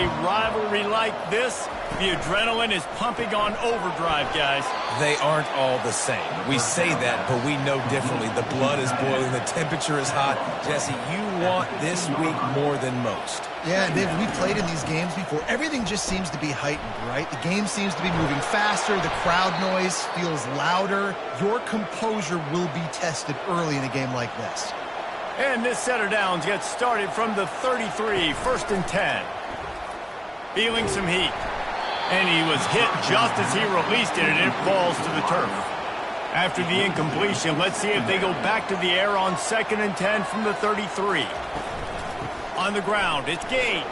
family rivalry like this, the adrenaline is pumping on overdrive, guys. They aren't all the same. We say that, but we know differently. The blood is boiling. The temperature is hot. Jesse, you want this week more than most. Yeah, and David, we've played in these games before. Everything just seems to be heightened, right? The game seems to be moving faster. The crowd noise feels louder. Your composure will be tested early in a game like this. And this set of downs gets started from the 33, 1st and 10. Feeling some heat. And he was hit just as he released it, and it falls to the turf. After the incompletion, let's see if they go back to the air on 2nd and 10 from the 33. On the ground, it's Gaines.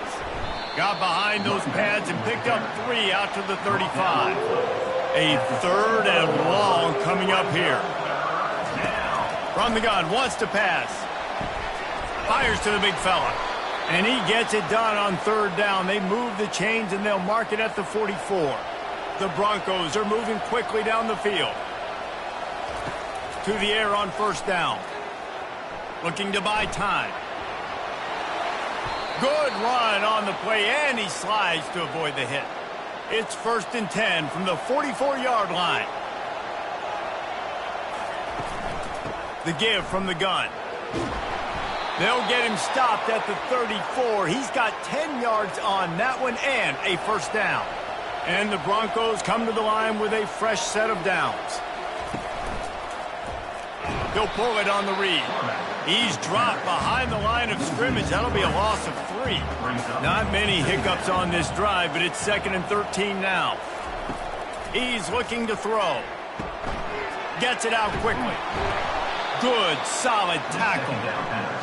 Got behind those pads and picked up 3 out to the 35. A 3rd and long coming up here. From the gun, wants to pass. Fires to the big fella. And he gets it done on 3rd down. They move the chains, and they'll mark it at the 44. The Broncos are moving quickly down the field. To the air on 1st down. Looking to buy time. Good run on the play, and he slides to avoid the hit. It's 1st and 10 from the 44-yard line. The give from the gun. They'll get him stopped at the 34. He's got 10 yards on that one and a 1st down. And the Broncos come to the line with a fresh set of downs. He'll pull it on the read. He's dropped behind the line of scrimmage. That'll be a loss of 3. Not many hiccups on this drive, but it's 2nd and 13 now. He's looking to throw. Gets it out quickly. Good, solid tackle.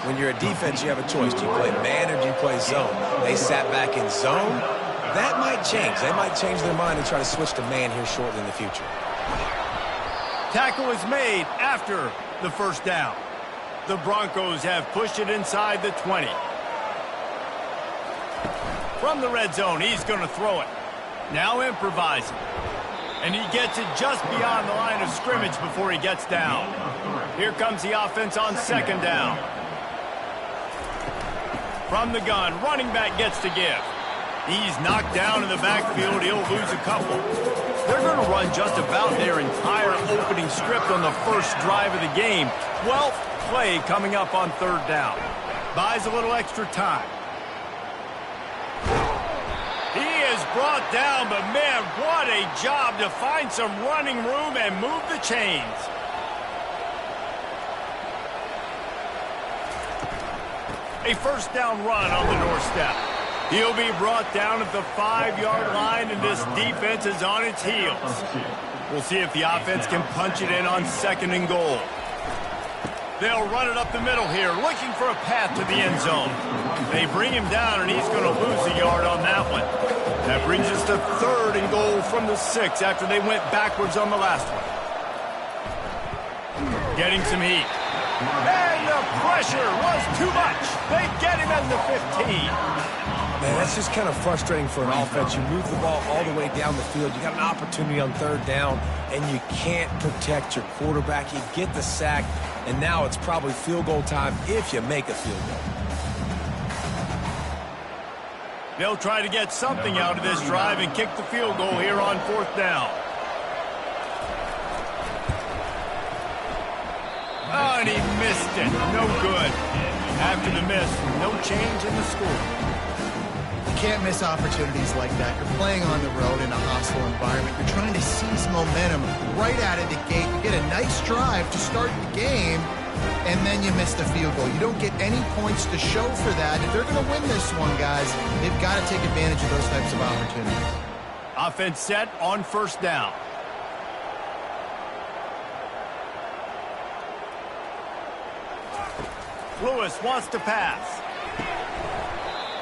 When you're a defense, you have a choice. Do you play man or do you play zone? They sat back in zone. That might change. They might change their mind and try to switch to man here shortly in the future. Tackle is made after the 1st down. The Broncos have pushed it inside the 20. From the red zone, he's going to throw it. Now improvising. And he gets it just beyond the line of scrimmage before he gets down. Here comes the offense on 2nd down. From the gun, running back gets to give. He's knocked down in the backfield. He'll lose a couple. They're going to run just about their entire opening script on the first drive of the game. 12th play coming up on 3rd down. Buys a little extra time. He is brought down, but man, what a job to find some running room and move the chains. A 1st down run on the doorstep. He'll be brought down at the 5-yard line, and this defense is on its heels. We'll see if the offense can punch it in on 2nd and goal. They'll run it up the middle here, looking for a path to the end zone. They bring him down, and he's going to lose a yard on that one. That brings us to 3rd and goal from the 6 after they went backwards on the last one. Getting some heat. And the pressure was too much. They get him at the 15. Man, that's just kind of frustrating for an offense. You move the ball all the way down the field. You got an opportunity on 3rd down, and you can't protect your quarterback. You get the sack, and now it's probably field goal time if you make a field goal. They'll try to get something out of this drive and kick the field goal here on 4th down. Oh, and he missed it. No good. After the miss, no change in the score. You can't miss opportunities like that. You're playing on the road in a hostile environment. You're trying to seize momentum right out of the gate. You get a nice drive to start the game, and then you miss the field goal. You don't get any points to show for that. If they're going to win this one, guys, they've got to take advantage of those types of opportunities. Offense set on 1st down. Lewis wants to pass.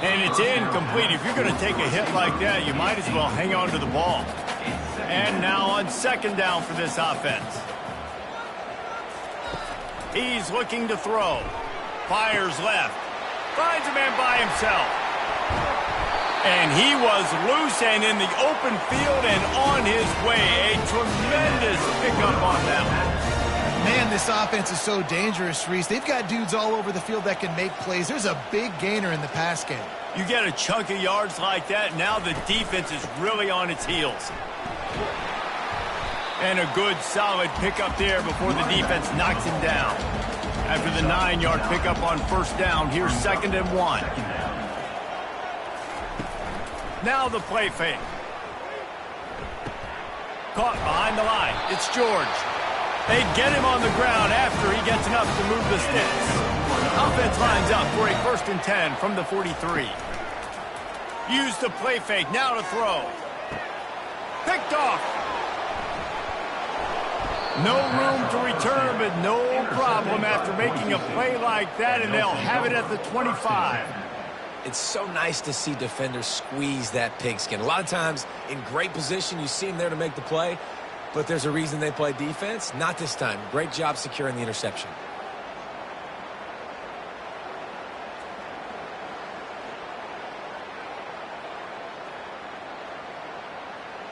And it's incomplete. If you're going to take a hit like that, you might as well hang on to the ball. And now on 2nd down for this offense. He's looking to throw. Fires left. Finds a man by himself. And he was loose and in the open field and on his way. A tremendous pickup on that one. Man, this offense is so dangerous, Reese. They've got dudes all over the field that can make plays. There's a big gainer in the pass game. You get a chunk of yards like that, now the defense is really on its heels. And a good, solid pickup there before the defense knocks him down. After the 9-yard pickup on first down, here's 2nd and 1. Now the play fake. Caught behind the line. It's George. They get him on the ground after he gets enough to move the sticks. Offense lines up for a 1st and 10 from the 43. Use the play fake. Now to throw. Picked off. No room to return, but no problem after making a play like that, and they'll have it at the 25. It's so nice to see defenders squeeze that pigskin. A lot of times, in great position, you see them there to make the play, but there's a reason they play defense. Not this time. Great job securing the interception.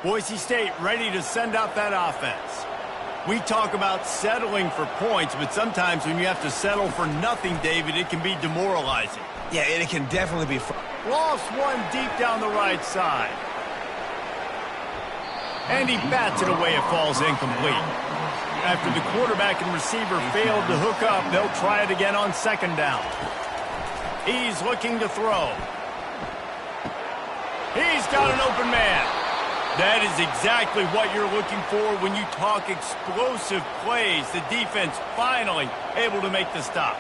Boise State ready to send out that offense. We talk about settling for points, but sometimes when you have to settle for nothing, David, it can be demoralizing. Yeah, and it can definitely be fun. Lost one deep down the right side. And he bats it away. It falls incomplete. After the quarterback and receiver failed to hook up, they'll try it again on 2nd down. He's looking to throw. He's got an open man. That is exactly what you're looking for when you talk explosive plays. The defense finally able to make the stop.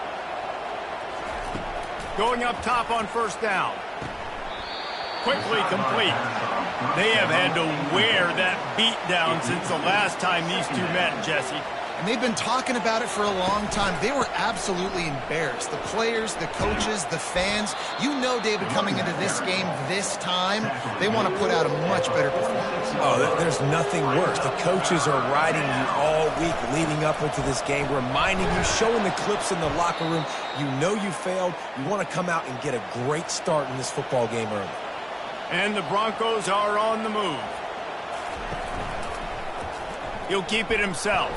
Going up top on first down. Quickly complete. They have had to wear that beat down since the last time these two met, Jesse. And they've been talking about it for a long time. They were absolutely embarrassed. The players, the coaches, the fans. You know, David, coming into this game this time, they want to put out a much better performance. Oh, there's nothing worse. The coaches are riding you all week leading up into this game, reminding you, showing the clips in the locker room. You know you failed. You want to come out and get a great start in this football game early. And the Broncos are on the move. He'll keep it himself.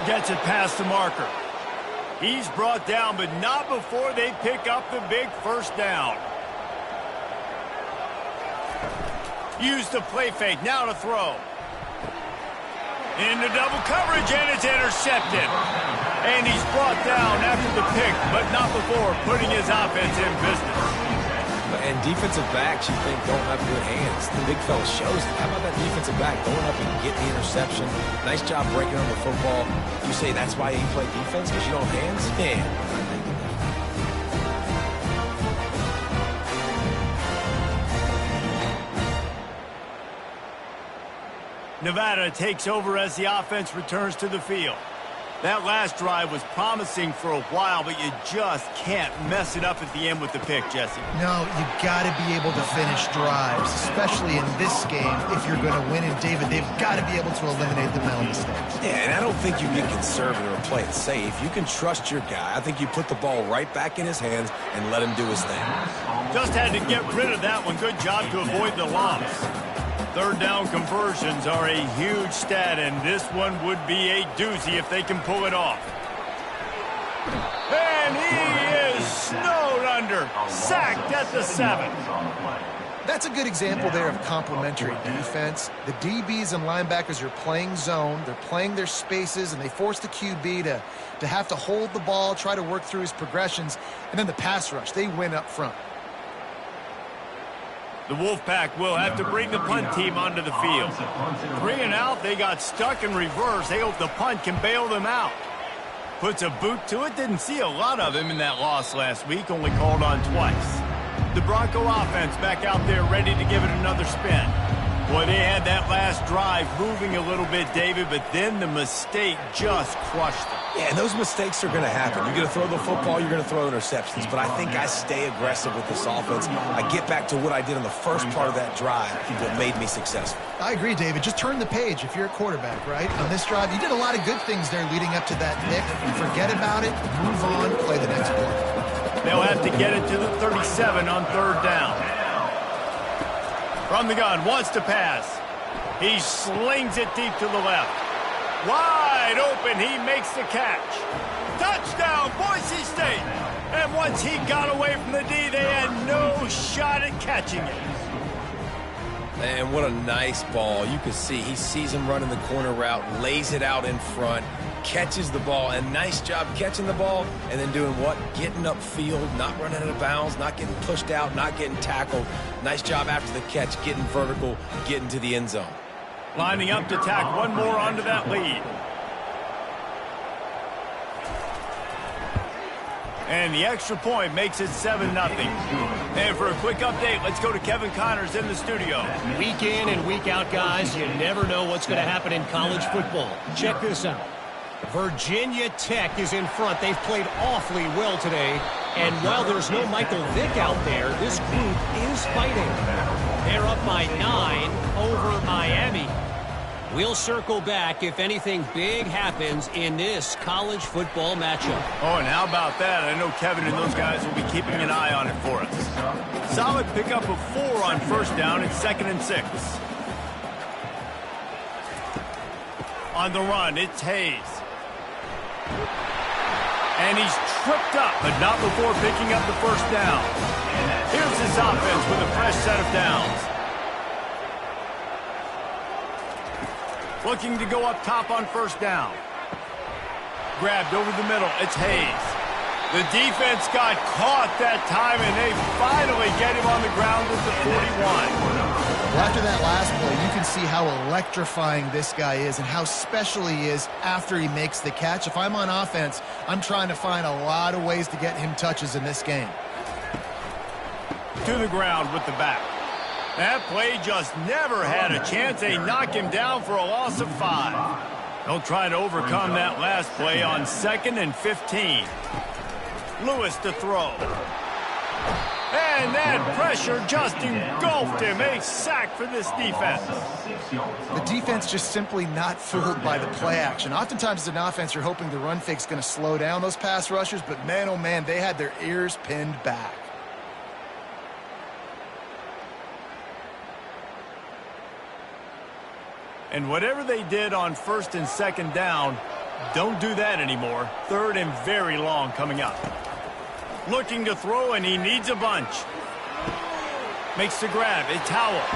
Gets it past the marker. He's brought down, but not before they pick up the big first down. Use the play fake. Now to throw. Into double coverage, and it's intercepted. And he's brought down after the pick, but not before putting his offense in business. And defensive backs, you think, don't have good hands. The big fella shows it. How about that defensive back going up and getting the interception? Nice job breaking on the football. You say that's why you play defense, because you don't have hands? Man. Nevada takes over as the offense returns to the field. That last drive was promising for a while, but you just can't mess it up at the end with the pick, Jesse. No, you got to be able to finish drives, especially in this game. If you're going to win, and David, they've got to be able to eliminate the mental mistakes. Yeah, and I don't think you get conservative or play it safe. You can trust your guy. I think you put the ball right back in his hands and let him do his thing. Just had to get rid of that one. Good job to avoid the loss. 3rd down conversions are a huge stat, and this one would be a doozy if they can pull it off. And he is snowed under, sacked at the 7. That's a good example there of complementary defense. The DBs and linebackers are playing zone, they're playing their spaces, and they force the QB to have to hold the ball, try to work through his progressions, and then the pass rush, they win up front. The Wolfpack will have to bring the punt team onto the field. 3 and out, they got stuck in reverse. They hope the punt can bail them out. Puts a boot to it. Didn't see a lot of him in that loss last week, only called on twice. The Bronco offense back out there ready to give it another spin. Boy, they had that last drive moving a little bit, David, but then the mistake just crushed them. Yeah, and those mistakes are going to happen. You're going to throw the football, you're going to throw interceptions. But I think I stay aggressive with this offense. I get back to what I did in the first part of that drive that made me successful. I agree, David. Just turn the page if you're a quarterback, right? On this drive, you did a lot of good things there leading up to that pick. Forget about it, move on, play the next play. They'll have to get it to the 37 on 3rd down. From the gun, wants to pass. He slings it deep to the left. Wide open, he makes the catch. Touchdown, Boise State. And once he got away from the D, they had no shot at catching it. And what a nice ball. You can see he sees him running the corner route, lays it out in front, catches the ball, and nice job catching the ball and then doing what? Getting upfield, not running out of bounds, not getting pushed out, not getting tackled. Nice job after the catch, getting vertical, getting to the end zone. Lining up to tack one more onto that lead. And the extra point makes it 7-0. And for a quick update, let's go to Kevin Connors in the studio. Week in and week out, guys, you never know what's going to happen in college football. Check this out. Virginia Tech is in front. They've played awfully well today. And while there's no Michael Vick out there, this group is fighting. They're up by 9 over Miami. We'll circle back if anything big happens in this college football matchup. Oh, and how about that? I know Kevin and those guys will be keeping an eye on it for us. Solid pickup of 4 on first down and 2nd and 6. On the run, it's Hayes. And he's tripped up, but not before picking up the first down. Here's his offense with a fresh set of downs. Looking to go up top on first down. Grabbed over the middle. It's Hayes. The defense got caught that time, and they finally get him on the ground at the 41. Well, after that last play, you can see how electrifying this guy is and how special he is after he makes the catch. If I'm on offense, I'm trying to find a lot of ways to get him touches in this game. To the ground with the back. That play just never had a chance. They knock him down for a loss of 5. They'll try to overcome that last play on 2nd and 15. Lewis to throw. And that pressure just engulfed him. A sack for this defense. The defense just simply not fooled by the play action. Oftentimes as an offense, you're hoping the run fake's going to slow down those pass rushers, but man, oh man, they had their ears pinned back. And whatever they did on 1st and 2nd down, don't do that anymore. 3rd and very long coming up. Looking to throw, and he needs a bunch. Makes the grab. It's Howell.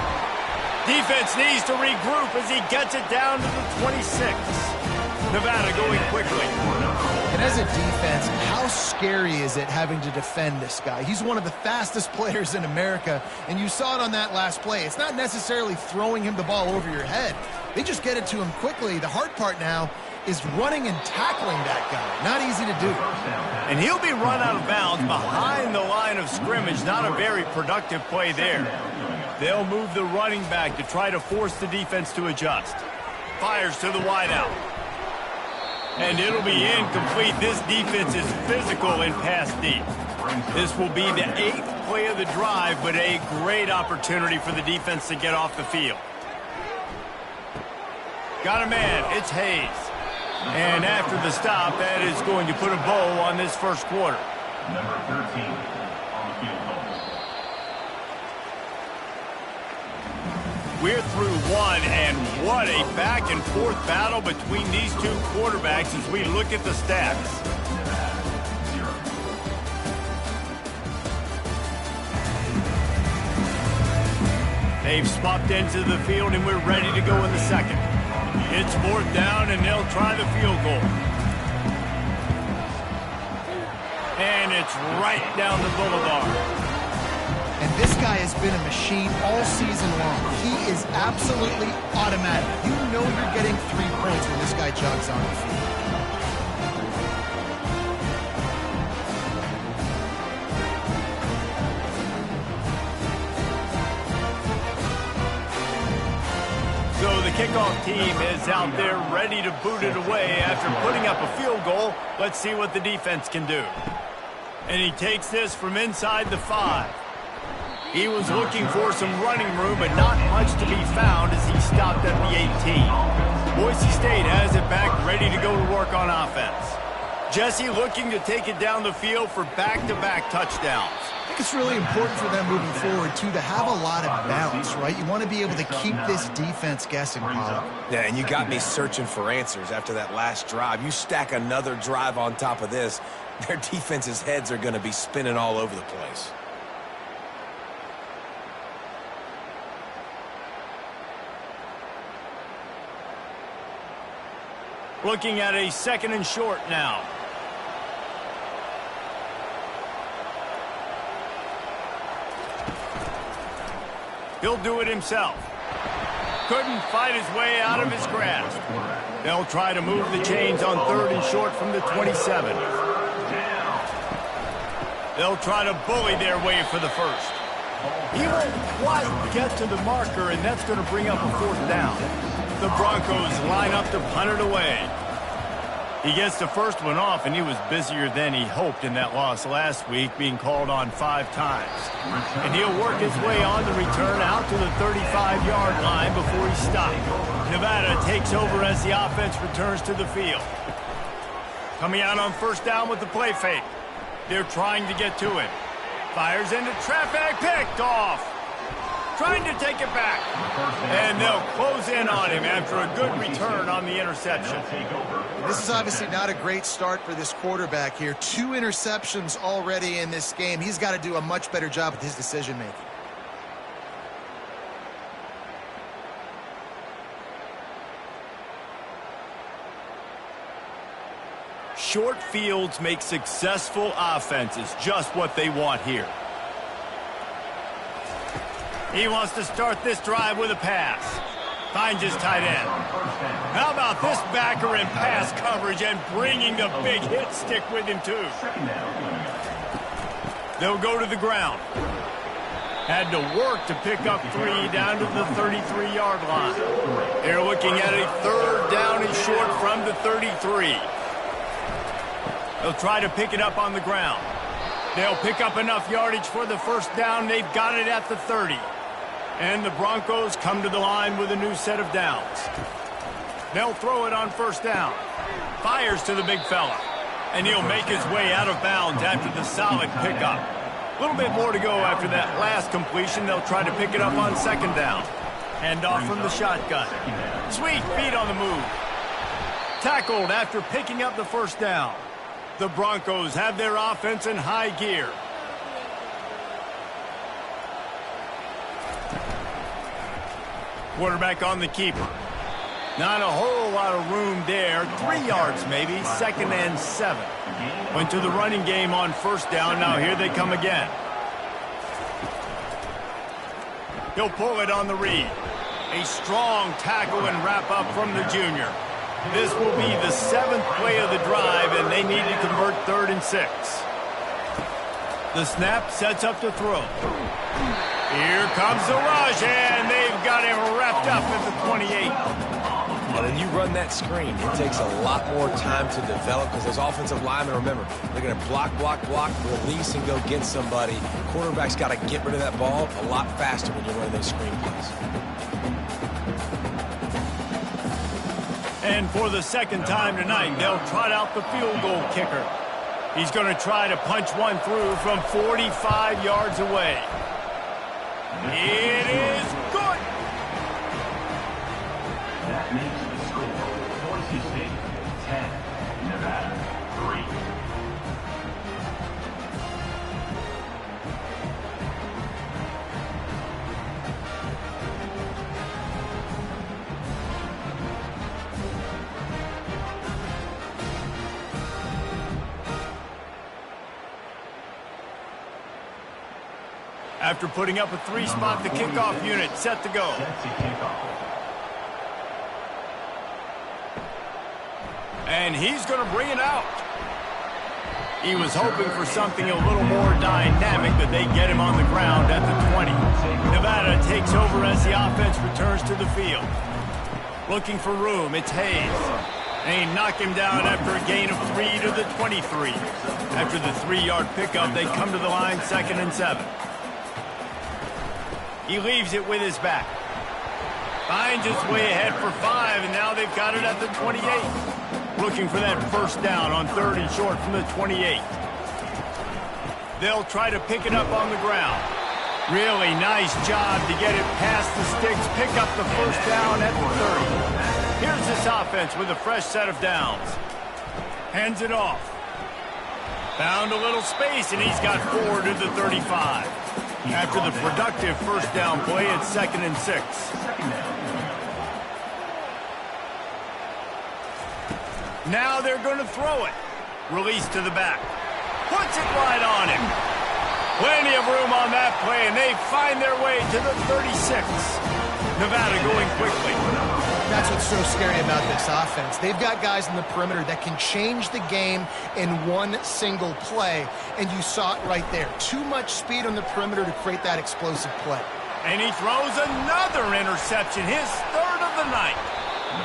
Defense needs to regroup as he gets it down to the 26. Nevada going quickly. And as a defense, how scary is it having to defend this guy? He's one of the fastest players in America, and you saw it on that last play. It's not necessarily throwing him the ball over your head. They just get it to him quickly. The hard part now is running and tackling that guy. Not easy to do. And he'll be run out of bounds behind the line of scrimmage. Not a very productive play there. They'll move the running back to try to force the defense to adjust. Fires to the wideout. And it'll be incomplete. This defense is physical in pass deep. This will be the 8th play of the drive, but a great opportunity for the defense to get off the field. Got a man. It's Hayes. And after the stop, that is going to put a bow on this first quarter. Number 13 on the field goal. We're through one, and what a back-and-forth battle between these two quarterbacks as we look at the stats. They've swapped into the field, and we're ready to go in the second. It's 4th down, and they'll try the field goal. And it's right down the boulevard. And this guy has been a machine all season long. He is absolutely automatic. You know you're getting 3 points when this guy jogs on the field. So the kickoff team is out there ready to boot it away after putting up a field goal. Let's see what the defense can do. And he takes this from inside the 5. He was looking for some running room, but not much to be found as he stopped at the 18. Boise State has it back, ready to go to work on offense. Jesse looking to take it down the field for back-to-back touchdowns. think it's really important for them moving forward, too, to have a lot of balance, right? You want to be able to keep this defense guessing, Pollard. Yeah, and you got me searching for answers after that last drive. You stack another drive on top of this, their defense's heads are going to be spinning all over the place. Looking at a 2nd and short now. He'll do it himself. Couldn't fight his way out of his grasp. They'll try to move the chains on 3rd and short from the 27. They'll try to bully their way for the first. He won't quite get to the marker, and that's going to bring up a 4th down. The Broncos line up to punt it away. He gets the first one off, and he was busier than he hoped in that loss last week, being called on 5 times. And he'll work his way on the return out to the 35-yard line before he stopped. Nevada takes over as the offense returns to the field. Coming out on 1st down with the play fake. They're trying to get to it. Fires into traffic, picked off. Trying to take it back. And they'll close in on him after a good return on the interception. This is obviously not a great start for this quarterback here. 2 interceptions already in this game. He's got to do a much better job with his decision-making. Short fields make successful offenses just what they want here. He wants to start this drive with a pass. Finds his tight end. How about this backer in pass coverage and bringing the big hit stick with him, too? They'll go to the ground. Had to work to pick up 3 down to the 33-yard line. They're looking at a 3rd down and short from the 33. They'll try to pick it up on the ground. They'll pick up enough yardage for the 1st down. They've got it at the 30. And the Broncos come to the line with a new set of downs. They'll throw it on 1st down. Fires to the big fella. And he'll make his way out of bounds after the solid pickup. A little bit more to go after that last completion. They'll try to pick it up on 2nd down. Hand off from the shotgun. Sweet feet on the move. Tackled after picking up the 1st down. The Broncos have their offense in high gear. Quarterback on the keeper. Not a whole lot of room there. 3 yards maybe. 2nd and 7. Went to the running game on 1st down. Now here they come again. He'll pull it on the read. A strong tackle and wrap up from the junior. This will be the 7th play of the drive, and they need to convert 3rd and 6. The snap sets up to throw. Here comes the rush, and they've got him wrapped up at the 28. And then you run that screen. It takes a lot more time to develop because those offensive linemen, remember, they're going to block, release, and go get somebody. Quarterback's got to get rid of that ball a lot faster when you're running those screen plays. And for the 2nd time tonight, they'll trot out the field goal kicker. He's going to try to punch one through from 45 yards away. It is good. That makes the score Boise State 10, Nevada 3. After putting up a 3-spot, the kickoff unit set to go. And he's going to bring it out. He was hoping for something a little more dynamic, but they get him on the ground at the 20. Nevada takes over as the offense returns to the field. Looking for room, it's Hayes. They knock him down after a gain of 3 to the 23. After the 3-yard pickup, they come to the line 2nd and 7. He leaves it with his back. Finds his way ahead for 5, and now they've got it at the 28. Looking for that 1st down on 3rd and short from the 28. They'll try to pick it up on the ground. Really nice job to get it past the sticks, pick up the first down at the 30. Here's this offense with a fresh set of downs. Hands it off. Found a little space, and he's got 4 to the 35. After the productive first down play, it's 2nd and 6. Now they're going to throw it. Release to the back. Puts it right on him. Plenty of room on that play, and they find their way to the 36. Nevada going quickly. That's what's so scary about this offense. They've got guys in the perimeter that can change the game in one single play, and you saw it right there. Too much speed on the perimeter to create that explosive play. And he throws another interception, his 3rd of the night.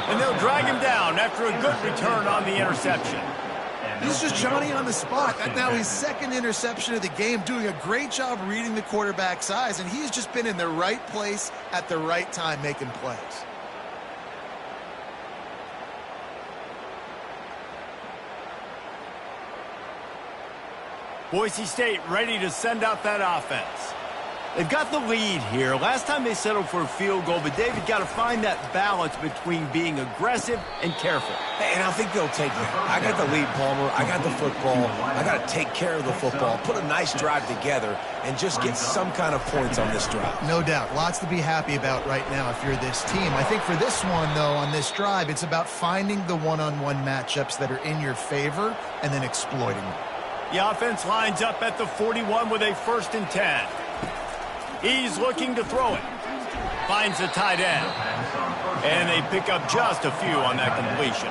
And they'll drag him down after a good return on the interception. This is just Johnny on the spot. That's now his 2nd interception of the game, doing a great job reading the quarterback's eyes, and he's just been in the right place at the right time making plays. Boise State ready to send out that offense. They've got the lead here. Last time they settled for a field goal, but David got to find that balance between being aggressive and careful. And I think they'll take it. I got the lead, Palmer. I got the football. I got to take care of the football, put a nice drive together, and just get some kind of points on this drive. No doubt. Lots to be happy about right now if you're this team. I think for this one, though, on this drive, it's about finding the one-on-one matchups that are in your favor and then exploiting them. The offense lines up at the 41 with a 1st and 10. He's looking to throw it. Finds the tight end. And they pick up just a few on that completion.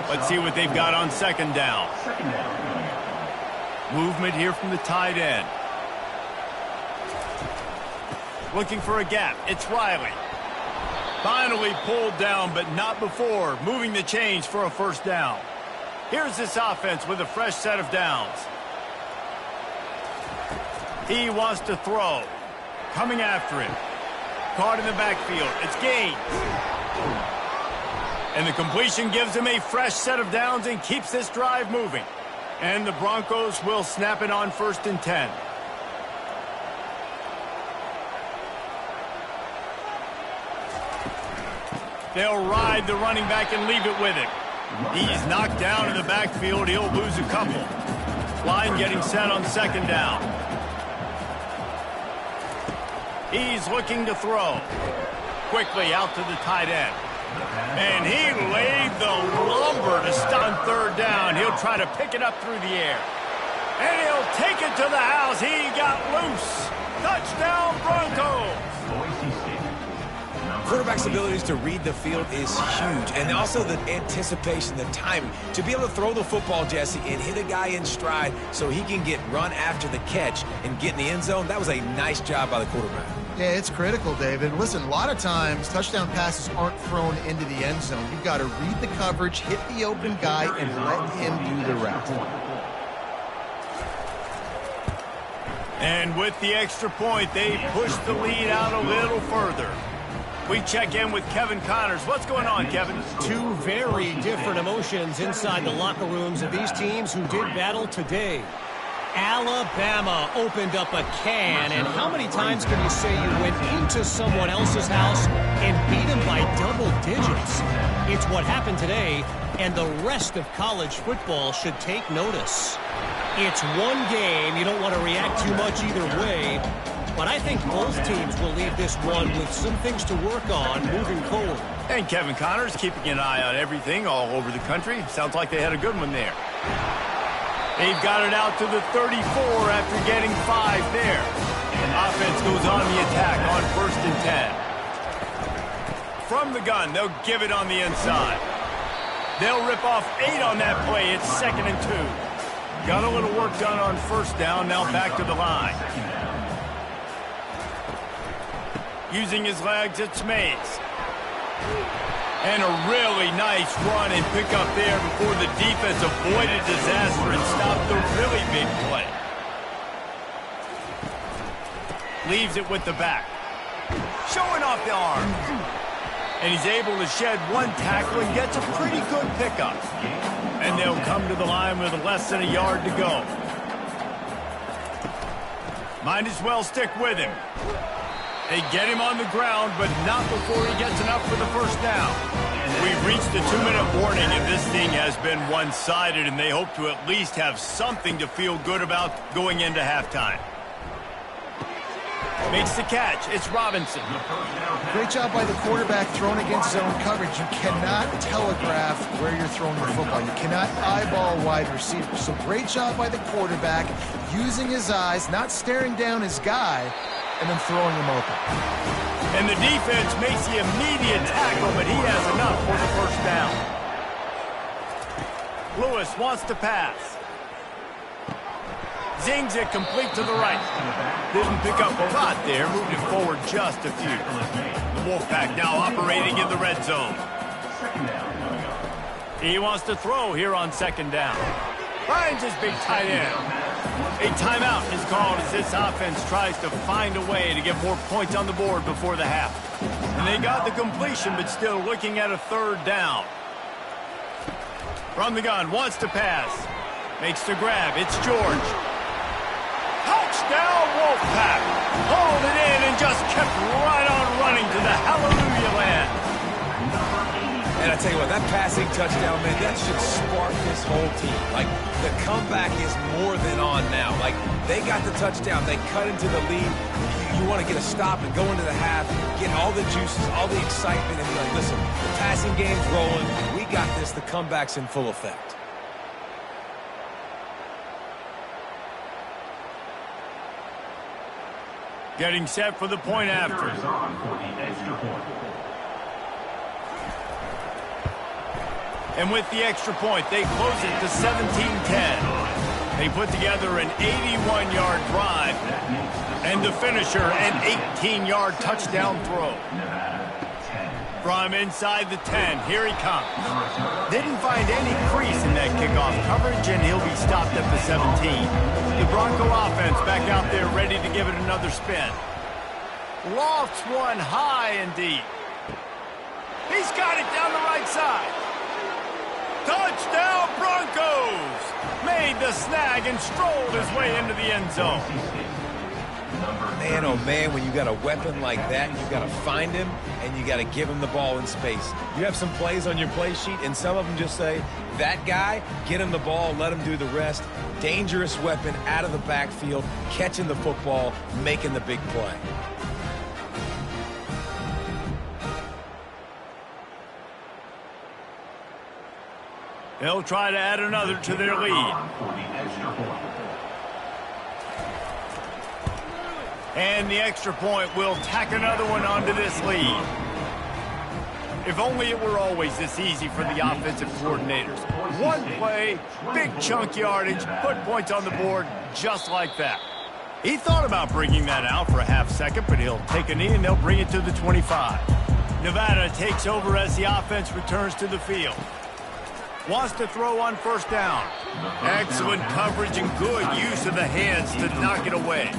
Let's see what they've got on 2nd down. Movement here from the tight end. Looking for a gap. It's Riley. Finally pulled down, but not before. Moving the chains for a 1st down. Here's this offense with a fresh set of downs. He wants to throw. Coming after him. Caught in the backfield. It's Gaines. And the completion gives him a fresh set of downs and keeps this drive moving. And the Broncos will snap it on 1st and 10. They'll ride the running back and leave it with him. He's knocked down in the backfield. He'll lose a couple. Line getting set on 2nd down. He's looking to throw. Quickly out to the tight end. And he laid the lumber to stop on 3rd down. He'll try to pick it up through the air. And he'll take it to the house. He got loose. Touchdown, Broncos. Quarterback's abilities to read the field is huge, and also the anticipation, the timing. To be able to throw the football, Jesse, and hit a guy in stride so he can get run after the catch and get in the end zone, that was a nice job by the quarterback. Yeah, it's critical, David. Listen, a lot of times touchdown passes aren't thrown into the end zone. You've got to read the coverage, hit the open guy, and let him do the rest. And with the extra point, they push the lead out a little further. We check in with Kevin Connors. What's going on, Kevin? 2 very different emotions inside the locker rooms of these teams who did battle today. Alabama opened up a can, and how many times can you say you went into someone else's house and beat them by double digits? It's what happened today, and the rest of college football should take notice. It's one game. You don't want to react too much either way. But I think both teams will leave this one with some things to work on moving forward. And Kevin Connors keeping an eye on everything all over the country. Sounds like they had a good one there. They've got it out to the 34 after getting 5 there. Offense goes on the attack on 1st and 10. From the gun, they'll give it on the inside. They'll rip off 8 on that play. It's 2nd and 2. Got a little work done on 1st down. Now back to the line. Using his legs, it's Mays. And a really nice run and pick up there before the defense avoided disaster and stopped the really big play. Leaves it with the back. Showing off the arm. And he's able to shed 1 tackle and gets a pretty good pickup. And they'll come to the line with less than a yard to go. Might as well stick with him. They get him on the ground, but not before he gets enough for the first down. We've reached the 2-minute warning, and this thing has been one-sided, and they hope to at least have something to feel good about going into halftime. Makes the catch. It's Robinson. Great job by the quarterback throwing against zone coverage. You cannot telegraph where you're throwing the football. You cannot eyeball wide receiver. So great job by the quarterback using his eyes, not staring down his guy, and then throwing him open. And the defense makes the immediate tackle, but he has enough for the first down. Lewis wants to pass. Zings it complete to the right. Didn't pick up a lot there, moved it forward just a few. The Wolfpack now operating in the red zone. He wants to throw here on second down. Finds his big tight end. A timeout is called as this offense tries to find a way to get more points on the board before the half. And they got the completion, but still looking at a third down. From the gun, wants to pass. Makes the grab. It's George. Touchdown, Wolfpack. Hauled it in and just kept right on running to the hallelujah land. And I tell you what, that passing touchdown, man, that should spark this whole team. Like, the comeback is more than on now. Like, they got the touchdown. They cut into the lead. You want to get a stop and go into the half, get all the juices, all the excitement, and be like, listen, the passing game's rolling. We got this. The comeback's in full effect. Getting set for the point after. And with the extra point, they close it to 17-10. They put together an 81-yard drive, and the finisher, an 18-yard touchdown throw. From inside the 10, here he comes. Didn't find any crease in that kickoff coverage, and he'll be stopped at the 17. The Bronco offense back out there ready to give it another spin. Lofts one high and deep. He's got it down the right side. Touchdown Broncos! Made the snag and strolled his way into the end zone. Man, oh man, when you got a weapon like that, you got to find him and you got to give him the ball in space. You have some plays on your play sheet, and some of them just say, that guy, get him the ball, let him do the rest. Dangerous weapon out of the backfield, catching the football, making the big play. They'll try to add another to their lead. And the extra point will tack another one onto this lead. If only it were always this easy for the offensive coordinators. One play, big chunk yardage, put points on the board just like that. He thought about bringing that out for a half second, but he'll take a knee and they'll bring it to the 25. Nevada takes over as the offense returns to the field. Wants to throw on first down. Excellent coverage and good use of the hands to knock it away.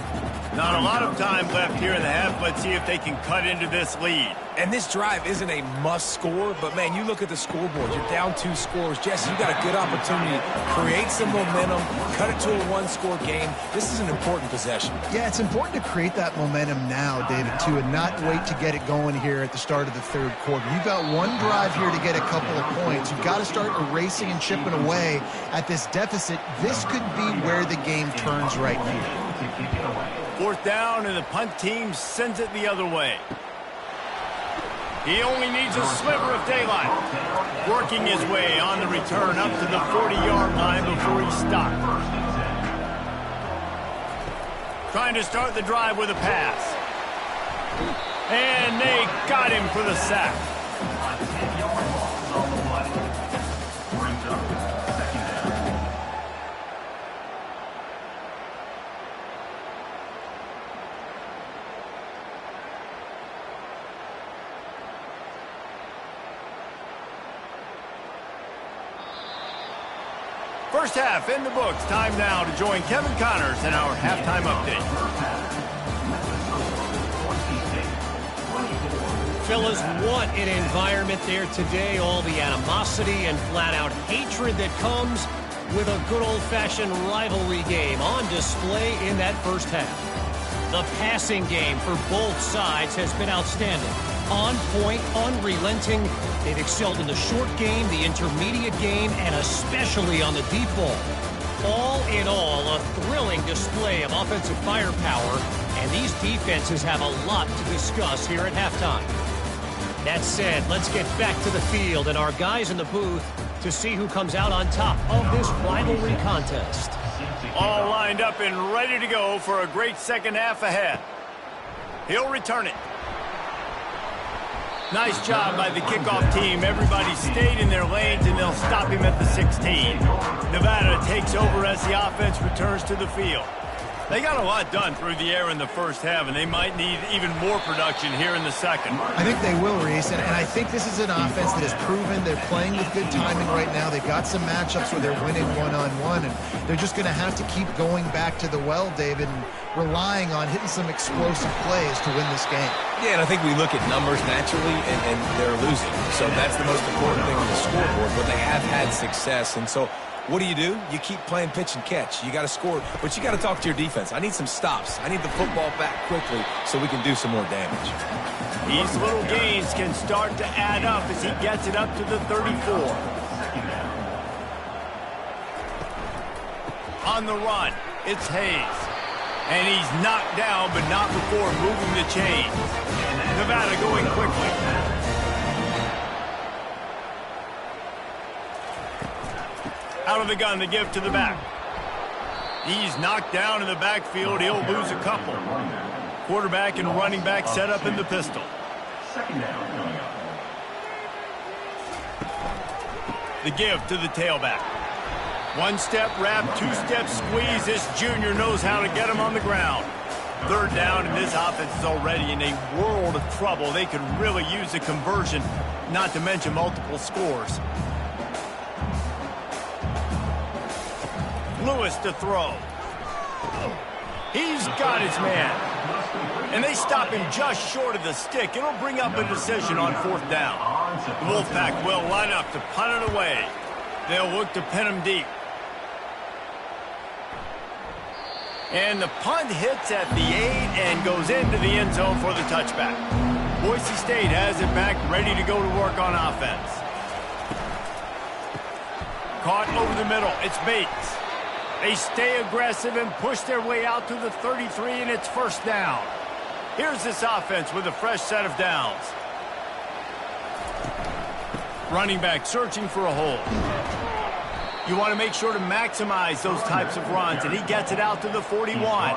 Not a lot of time left here in the half. Let's see if they can cut into this lead. And this drive isn't a must score, but man, you look at the scoreboard. You're down 2 scores. Jesse, you got a good opportunity to create some momentum, cut it to a 1-score game. This is an important possession. Yeah, it's important to create that momentum now, David, too, and not wait to get it going here at the start of the third quarter. You've got one drive here to get a couple of points. You've got to start erasing and chipping away at this deficit. This could be where the game turns right here. Fourth down, and the punt team sends it the other way. He only needs a sliver of daylight. Working his way on the return up to the 40-yard line before he stopped. Trying to start the drive with a pass. And they got him for the sack. First half in the books. Time now to join Kevin Connors in our halftime update. Fellas, what an environment there today. All the animosity and flat-out hatred that comes with a good old-fashioned rivalry game on display in that first half. The passing game for both sides has been outstanding. On point, unrelenting. They've excelled in the short game, the intermediate game, and especially on the deep ball. All in all, a thrilling display of offensive firepower, and these defenses have a lot to discuss here at halftime. That said, let's get back to the field and our guys in the booth to see who comes out on top of this rivalry contest. All lined up and ready to go for a great second half ahead. He'll return it. Nice job by the kickoff team. Everybody stayed in their lanes, and they'll stop him at the 16. Nevada takes over as the offense returns to the field. They got a lot done through the air in the first half, and they might need even more production here in the second. I think they will, Reese, and I think this is an offense that has proven they're playing with good timing right now. They've got some matchups where they're winning one-on-one, and they're just going to have to keep going back to the well, David, and relying on hitting some explosive plays to win this game. Yeah, and I think we look at numbers naturally, and they're losing. So that's the most important thing on the scoreboard, but they have had success, and so what do? You keep playing pitch and catch. You got to score, but you got to talk to your defense. I need some stops. I need the football back quickly so we can do some more damage. These little gains can start to add up as he gets it up to the 34. On the run, it's Hayes. And he's knocked down, but not before moving the chains. Nevada going quickly. Out of the gun, the give to the back. He's knocked down in the backfield. He'll lose a couple. Quarterback and running back set up in the pistol. The give to the tailback. One-step wrap, two-step squeeze. This junior knows how to get him on the ground. Third down, and this offense is already in a world of trouble. They could really use a conversion, not to mention multiple scores. Lewis to throw. He's got his man. And they stop him just short of the stick. It'll bring up a decision on fourth down. The Wolfpack will line up to punt it away. They'll look to pin him deep. And the punt hits at the 8 and goes into the end zone for the touchback. Boise State has it back, ready to go to work on offense. Caught over the middle. It's Bates. They stay aggressive and push their way out to the 33, and it's first down. Here's this offense with a fresh set of downs. Running back searching for a hole. You want to make sure to maximize those types of runs, and he gets it out to the 41.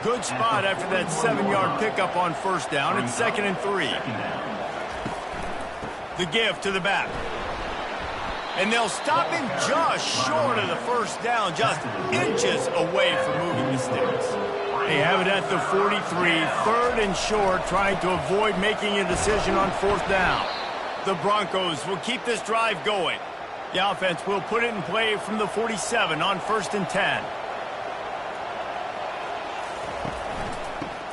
Good spot after that 7-yard pickup on first down. It's 2nd and 3. The give to the back. And they'll stop him just short of the first down, just inches away from moving the sticks. They have it at the 43, 3rd and short, trying to avoid making a decision on fourth down. The Broncos will keep this drive going. The offense will put it in play from the 47 on 1st and 10.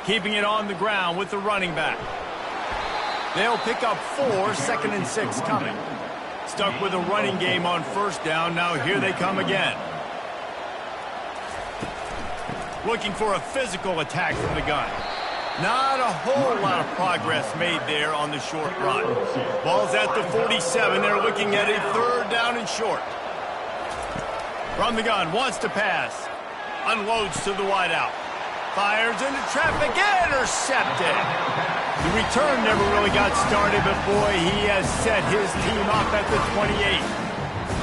Keeping it on the ground with the running back. They'll pick up 4, 2nd and 6 coming. Stuck with a running game on first down. Now here they come again. Looking for a physical attack from the gun. Not a whole lot of progress made there on the short run. Ball's at the 47. They're looking at a 3rd down and short. From the gun, wants to pass. Unloads to the wideout. Fires into traffic. Intercepted. The return never really got started, but boy, he has set his team up at the 28.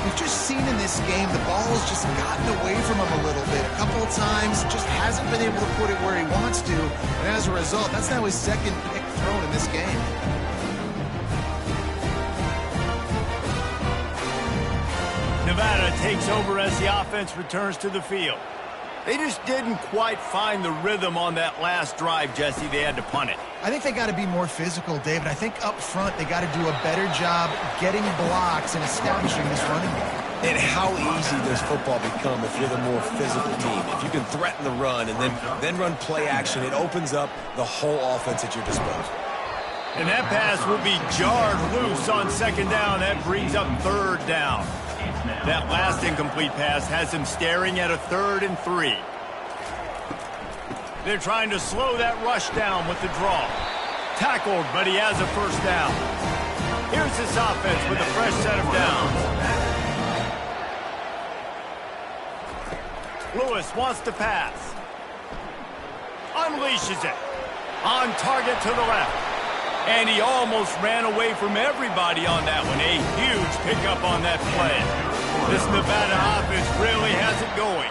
We've just seen in this game the ball has just gotten away from him a little bit. A couple of times, just hasn't been able to put it where he wants to. And as a result, that's now his 2nd pick thrown in this game. Nevada takes over as the offense returns to the field. They just didn't quite find the rhythm on that last drive, Jesse. They had to punt it. I think they got to be more physical, David. I think up front they got to do a better job getting blocks and establishing this running game. And how easy does football become if you're the more physical team? If you can threaten the run and then run play action, it opens up the whole offense at your disposal. And that pass will be jarred loose on 2nd down. That brings up 3rd down. That last incomplete pass has him staring at a 3rd and 3. They're trying to slow that rush down with the draw. Tackled, but he has a first down. Here's this offense with a fresh set of downs. Lewis wants to pass. Unleashes it. On target to the left. And he almost ran away from everybody on that one. A huge pickup on that play. This Nevada offense really has it going.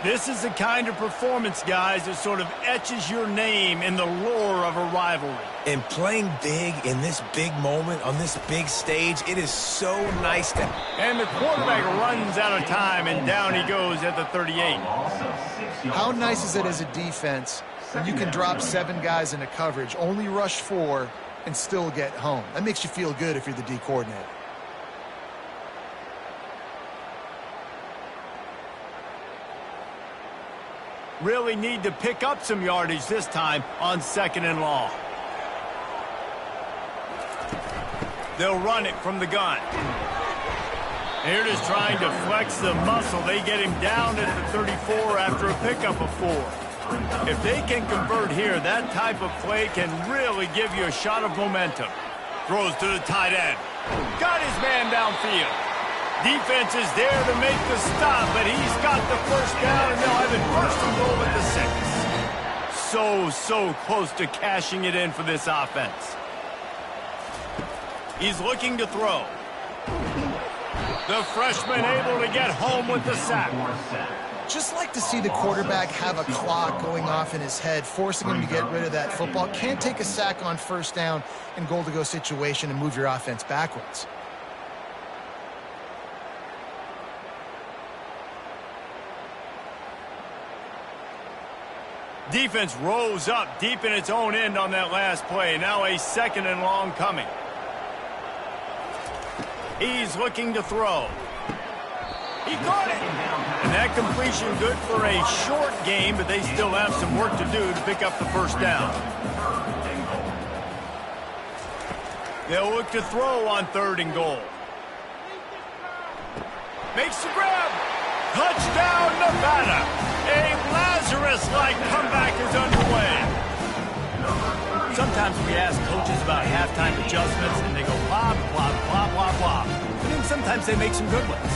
This is the kind of performance, guys, that sort of etches your name in the lore of a rivalry. And playing big in this big moment, on this big stage, it is so nice to... And the quarterback runs out of time, and down he goes at the 38. How nice is it as a defense when you can drop 7 guys into coverage, only rush 4, and still get home? That makes you feel good if you're the D coordinator. Really need to pick up some yardage this time on 2nd and long. They'll run it from the gun. They're just trying to flex the muscle. They get him down at the 34 after a pickup of 4. If they can convert here, that type of play can really give you a shot of momentum. Throws to the tight end. Got his man downfield. Defense is there to make the stop, but he's got the first down, and they'll have it first and goal at the 6. So close to cashing it in for this offense. He's looking to throw. The freshman able to get home with the sack. Just like to see the quarterback have a clock going off in his head, forcing him to get rid of that football. Can't take a sack on first down in goal-to-go situation and move your offense backwards. Defense rose up deep in its own end on that last play. Now a 2nd and long coming. He's looking to throw. He caught it. And that completion good for a short game, but they still have some work to do to pick up the first down. They'll look to throw on 3rd and goal. Makes the grab. Touchdown, Nevada. A Lazarus-like comeback is underway. Sometimes we ask coaches about halftime adjustments, and they go blah, blah, blah, blah, blah. But then sometimes they make some good ones.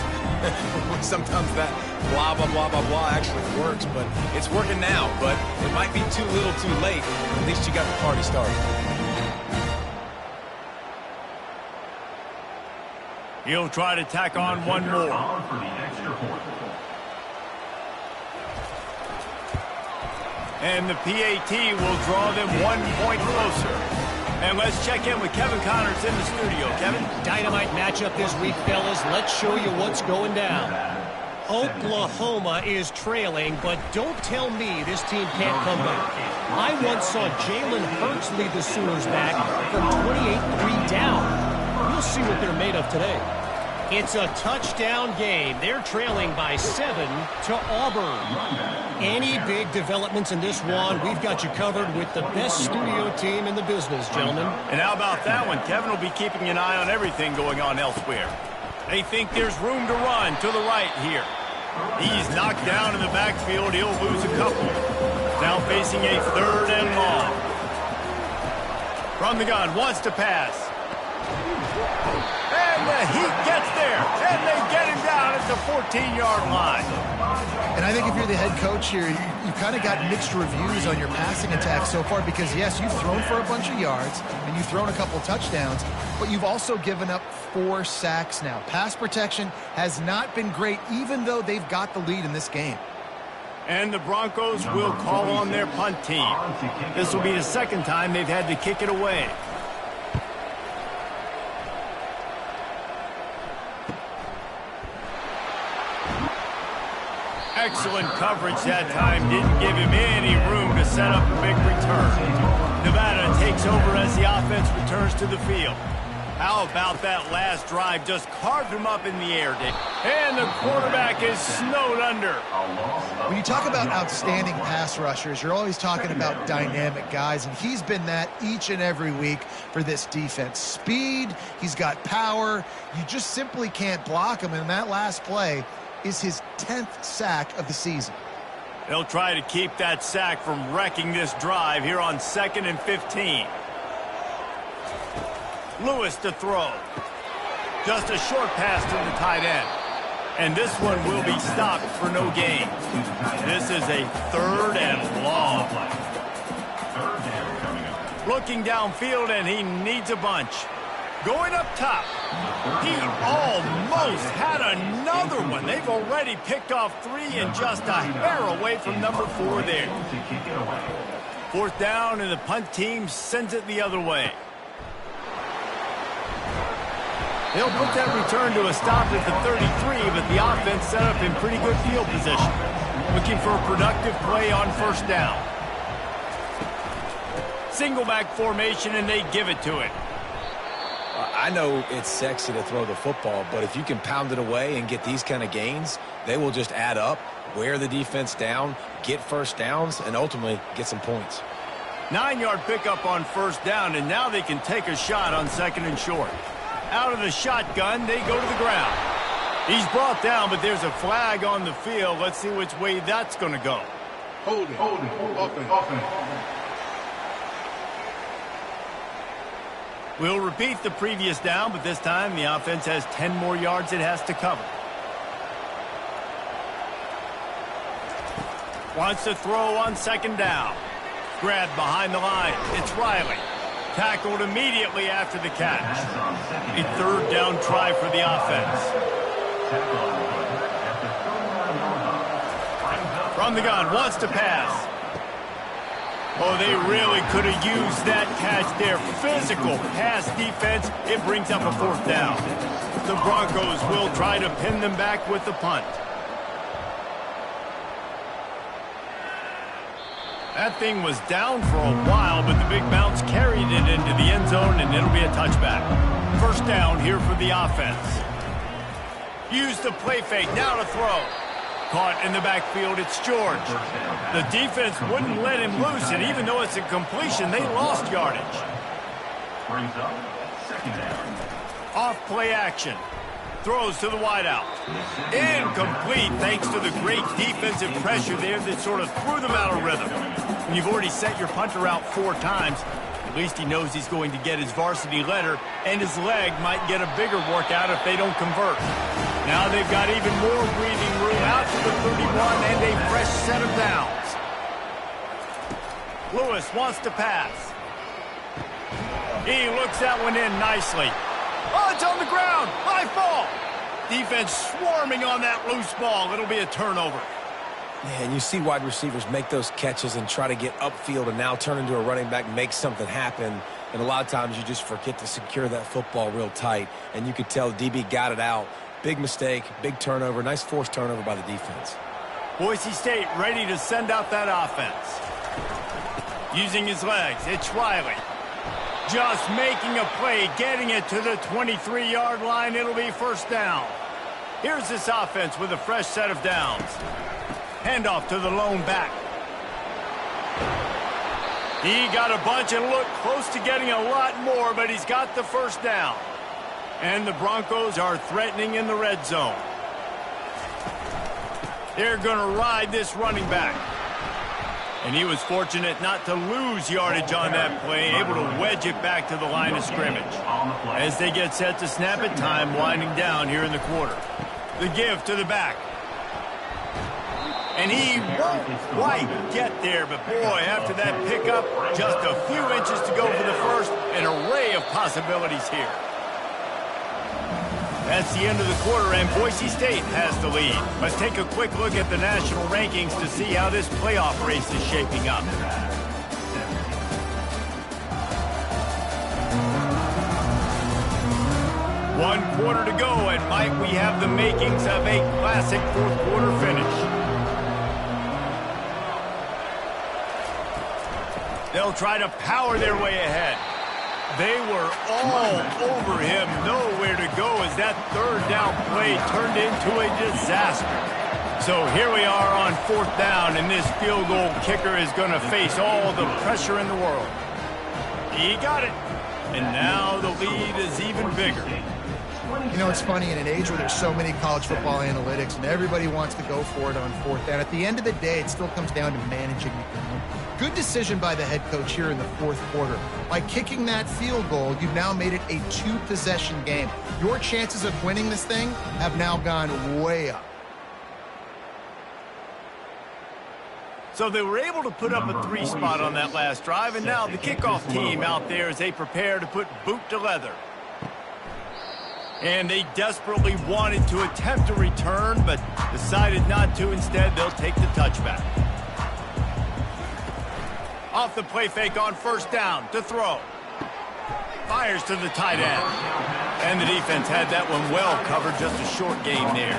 Sometimes that blah, blah, blah, blah, blah actually works, but it's working now. But it might be too little too late. At least you got the party started. He'll try to tack on one more. And the PAT will draw them 1 point closer. And let's check in with Kevin Connors in the studio. Kevin? Dynamite matchup this week, fellas. Let's show you what's going down. Oklahoma is trailing, but don't tell me this team can't come back. I once saw Jalen Hurts lead the Sooners back from 28-3 down. We'll see what they're made of today. It's a touchdown game. They're trailing by 7 to Auburn. Any big developments in this one, we've got you covered with the best studio team in the business, gentlemen. And how about that one? Kevin will be keeping an eye on everything going on elsewhere. They think there's room to run to the right here. He's knocked down in the backfield. He'll lose a couple. Now facing a 3rd and long. From the gun, wants to pass. And the Heat gets there, and they get him down at the 14-yard line. And I think if you're the head coach here, you kind of got mixed reviews on your passing attack so far because, yes, you've thrown for a bunch of yards and you've thrown a couple touchdowns, but you've also given up 4 sacks now. Pass protection has not been great, even though they've got the lead in this game. And the Broncos will call on their punt team. This will be the 2nd time they've had to kick it away. Excellent coverage that time. Didn't give him any room to set up a big return. Nevada takes over as the offense returns to the field. How about that last drive? Just carved him up in the air, Dick. And the quarterback is snowed under. When you talk about outstanding pass rushers, you're always talking about dynamic guys, and he's been that each and every week for this defense. Speed, he's got power. You just simply can't block him, and that last play is his 10th sack of the season. They'll try to keep that sack from wrecking this drive here on 2nd and 15. Lewis to throw. Just a short pass to the tight end. And this one will be stopped for no gain. This is a 3rd and long. Looking downfield, and he needs a bunch. Going up top. He almost had another one. They've already picked off 3 and just a hair away from number 4 there. 4th down, and the punt team sends it the other way. They'll put that return to a stop at the 33, but the offense set up in pretty good field position. Looking for a productive play on 1st down. Single back formation, and they give it to it. I know it's sexy to throw the football, but if you can pound it away and get these kind of gains, they will just add up, wear the defense down, get 1st downs, and ultimately get some points. 9-yard pickup on 1st down, and now they can take a shot on 2nd and short. Out of the shotgun, they go to the ground. He's brought down, but there's a flag on the field. Let's see which way that's going to go. Hold it. Offense. We'll repeat the previous down, but this time the offense has 10 more yards it has to cover. Wants to throw on 2nd down. Grabbed behind the line. It's Riley. Tackled immediately after the catch. A 3rd down try for the offense. From the gun, wants to pass. Oh, they really could have used that catch there. Physical pass defense. It brings up a 4th down. The Broncos will try to pin them back with the punt. That thing was down for a while, but the big bounce carried it into the end zone, and it'll be a touchback. 1st down here for the offense. Use the play fake, now to throw. Caught in the backfield, it's George. The defense wouldn't let him loose, and even though it's a completion, they lost yardage. Brings up 2nd down. Off play action. Throws to the wideout. Incomplete thanks to the great defensive pressure there that sort of threw them out of rhythm. When you've already sent your punter out 4 times, at least he knows he's going to get his varsity letter, and his leg might get a bigger workout if they don't convert. Now they've got even more breathing room out to the 31 and a fresh set of downs. Lewis wants to pass. He looks that one in nicely. Oh, it's on the ground. High ball. Defense swarming on that loose ball. It'll be a turnover. Yeah, and you see wide receivers make those catches and try to get upfield and now turn into a running back, make something happen. And a lot of times you just forget to secure that football real tight. And you could tell DB got it out. Big mistake, big turnover, nice forced turnover by the defense. Boise State ready to send out that offense. Using his legs, it's Riley. Just making a play, getting it to the 23-yard line. It'll be 1st down. Here's this offense with a fresh set of downs. Handoff to the lone back. He got a bunch and looked close to getting a lot more, but he's got the 1st down. And the Broncos are threatening in the red zone. They're going to ride this running back. And he was fortunate not to lose yardage on that play, able to wedge it back to the line of scrimmage. As they get set to snap it, time winding down here in the quarter. The give to the back. And he won't quite get there, but boy, after that pickup, just a few inches to go for the first. An array of possibilities here. That's the end of the quarter, and Boise State has the lead. Let's take a quick look at the national rankings to see how this playoff race is shaping up. One quarter to go, and Mike, we have the makings of a classic 4th quarter finish. They'll try to power their way ahead. They were all over him, nowhere to go as that 3rd down play turned into a disaster. So here we are on 4th down, and this field goal kicker is going to face all the pressure in the world. He got it, and now the lead is even bigger. You know, it's funny, in an age where there's so many college football analytics and everybody wants to go for it on fourth down, at the end of the day, it still comes down to managing the game. Good decision by the head coach here in the fourth quarter. By kicking that field goal, you've now made it a 2-possession game. Your chances of winning this thing have now gone way up. So they were able to put up a 3 spot on that last drive, and now the kickoff team out there as they prepare to put boot to leather. And they desperately wanted to attempt a return, but decided not to. Instead, they'll take the touchback. Off the play fake on first down to throw. Fires to the tight end. And the defense had that one well covered, just a short gain there.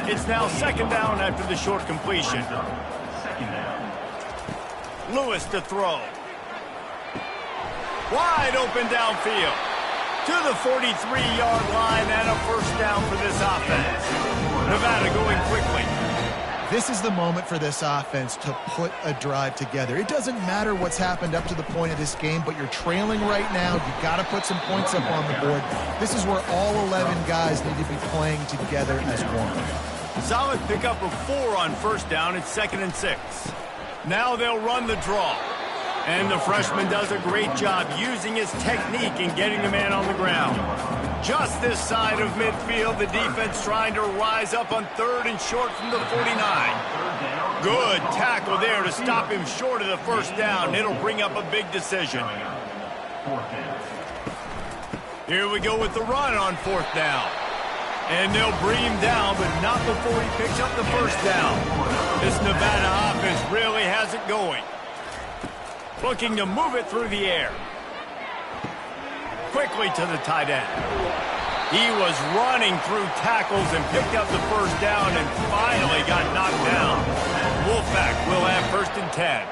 It's now second down after the short completion. Lewis to throw. Wide open downfield. To the 43-yard line and a first down for this offense. Nevada going quickly. This is the moment for this offense to put a drive together. It doesn't matter what's happened up to the point of this game, but you're trailing right now. You've got to put some points up on the board. This is where all 11 guys need to be playing together as one. Solid pickup of 4 on first down. It's 2nd and 6. Now they'll run the draw. And the freshman does a great job using his technique in getting the man on the ground. Just this side of midfield, the defense trying to rise up on 3rd and short from the 49. Good tackle there to stop him short of the first down. It'll bring up a big decision. Here we go with the run on 4th down. And they'll bring him down, but not before he picks up the first down. This Nevada offense really has it going. Looking to move it through the air. Quickly to the tight end. He was running through tackles and picked up the first down and finally got knocked down. Wolfpack will have 1st and 10.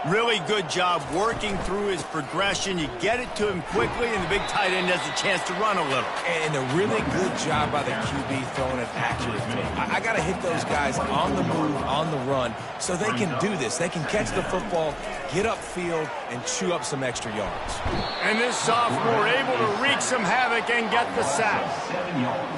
Really good job working through his progression. You get it to him quickly, and the big tight end has a chance to run a little. And a really good job by the QB throwing an accurate throw. I got to hit those guys on the move, on the run, so they can do this. They can catch the football, get upfield, and chew up some extra yards. And this sophomore able to wreak some havoc and get the sack.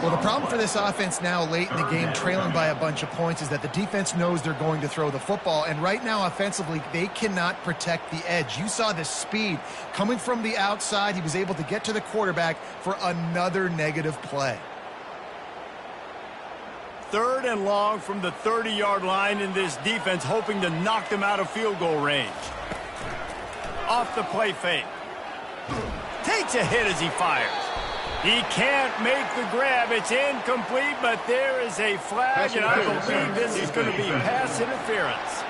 Well, the problem for this offense now late in the game, trailing by a bunch of points, is that the defense knows they're going to throw the football. And right now, offensively, they cannot protect the edge. You saw the speed coming from the outside. He was able to get to the quarterback for another negative play. 3rd and long from the 30-yard line, in this defense hoping to knock them out of field goal range. Off the play fake. Takes a hit as he fires. He can't make the grab. It's incomplete, but there is a flag, and I believe this is going to be pass interference.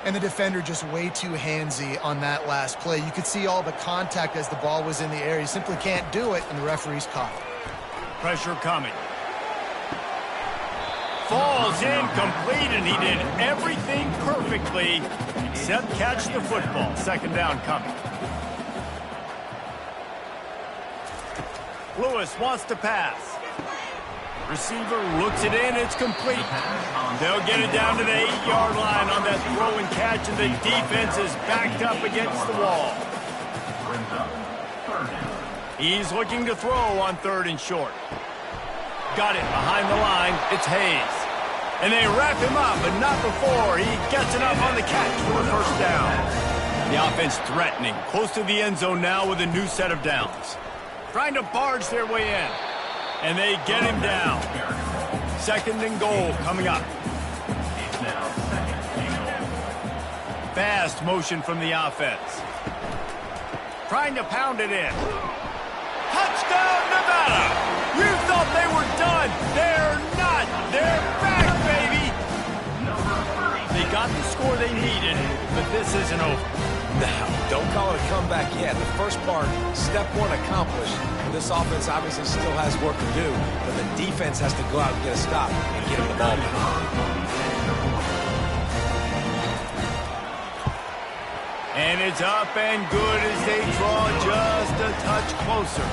And the defender just way too handsy on that last play. You could see all the contact as the ball was in the air. He simply can't do it, and the referee's caught it. Pressure coming. Falls incomplete, and he did everything perfectly except catch the football. 2nd down coming. Lewis wants to pass. Receiver looks it in. It's complete. They'll get it down to the 8-yard line on that throw and catch, and the defense is backed up against the wall. He's looking to throw on 3rd and short. Got it behind the line. It's Hayes. And they wrap him up, but not before he gets enough on the catch for the first down. The offense threatening, close to the end zone now with a new set of downs. Trying to barge their way in. And they get him down. 2nd and goal coming up. Fast motion from the offense. Trying to pound it in. Touchdown, Nevada! You thought they were done. They're not. They're back, baby. They got the score they needed, but this isn't over. No, don't call it a comeback yet. The first part, step 1 accomplished. This offense obviously still has work to do, but the defense has to go out and get a stop and get him the ball back. And it's up and good as they draw just a touch closer.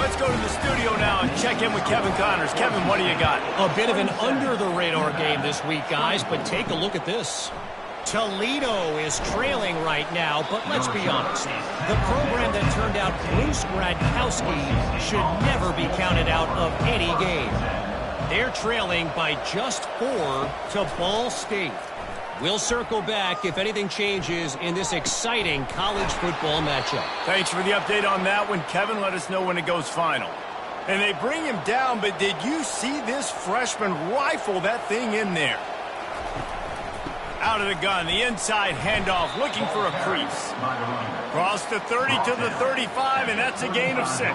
Let's go to the studio now and check in with Kevin Connors. Kevin, what do you got? A bit of an under-the-radar game this week, guys, but take a look at this. Toledo is trailing right now, but let's be honest. The program that turned out Bruce Gradkowski should never be counted out of any game. They're trailing by just 4 to Ball State. We'll circle back if anything changes in this exciting college football matchup. Thanks for the update on that one, Kevin. Let us know when it goes final. And they bring him down, but did you see this freshman rifle that thing in there? Out of the gun, the inside handoff, looking for a crease. Cross the 30 to the 35, and that's a gain of 6.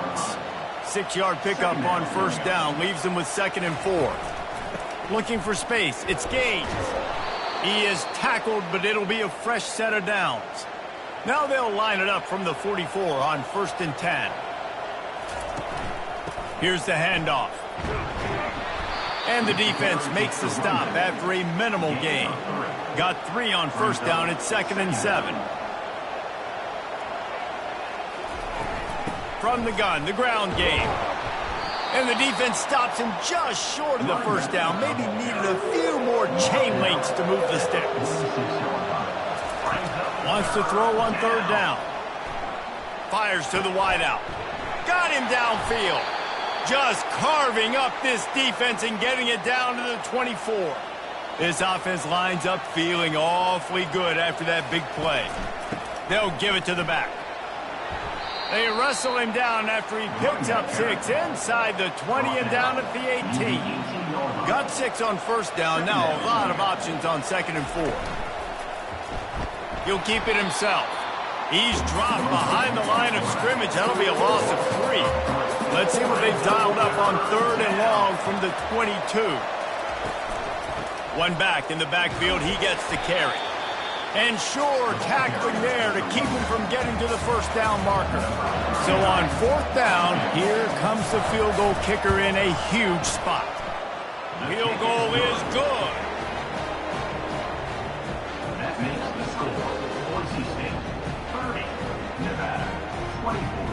6-yard pickup on first down, leaves them with 2nd and 4. Looking for space, it's Gaines. He is tackled, but it'll be a fresh set of downs. Now they'll line it up from the 44 on 1st and 10. Here's the handoff. And the defense makes the stop after a minimal gain. Got 3 on first down at 2nd and 7. From the gun, the ground game. And the defense stops him just short of the first down. Maybe needed a few more chain links to move the sticks. Wants to throw on 3rd down. Fires to the wideout. Got him downfield. Just carving up this defense and getting it down to the 24. This offense lines up feeling awfully good after that big play. They'll give it to the back. They wrestle him down after he picks up 6 inside the 20 and down at the 18. Got 6 on first down. Now a lot of options on 2nd and 4. He'll keep it himself. He's dropped behind the line of scrimmage. That'll be a loss of 3. Let's see what they've dialed up on 3rd and long from the 22. One back in the backfield. He gets the carry. And sure, tackling there to keep him from getting to the first down marker. So on 4th down, here comes the field goal kicker in a huge spot. Field goal is good. That makes the score Boise State 30, Nevada 24.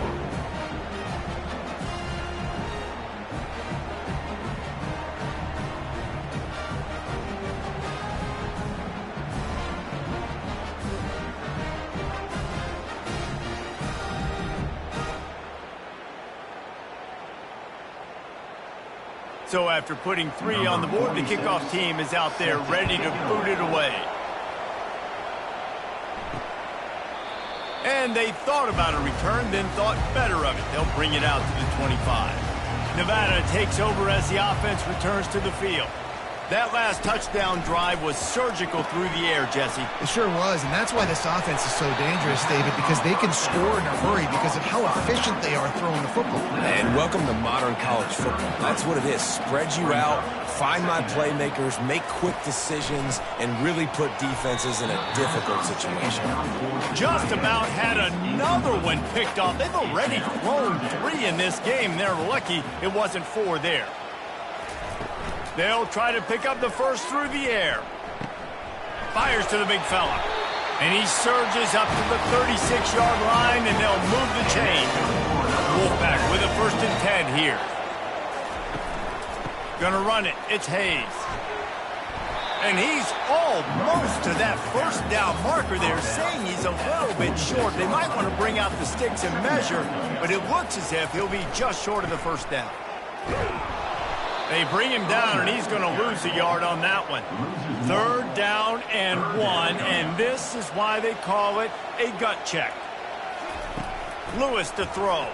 So after putting 3 on the board, the kickoff team is out there ready to boot it away. And they thought about a return, then thought better of it. They'll bring it out to the 25. Nevada takes over as the offense returns to the field. That last touchdown drive was surgical through the air, Jesse. It sure was, and that's why this offense is so dangerous, David, because they can score in a hurry because of how efficient they are throwing the football. And welcome to modern college football. That's what it is. Spread you out, find my playmakers, make quick decisions, and really put defenses in a difficult situation. Just about had another one picked off. They've already thrown 3 in this game. They're lucky it wasn't 4 there. They'll try to pick up the first through the air. Fires to the big fella. And he surges up to the 36-yard line, and they'll move the chain. Wolfpack with a 1st and 10 here. Gonna run it. It's Hayes. And he's almost to that first down marker there, saying he's a little bit short. They might want to bring out the sticks and measure, but it looks as if he'll be just short of the first down. They bring him down, and he's going to lose a yard on that one. 3rd down and 1, and this is why they call it a gut check. Lewis to throw.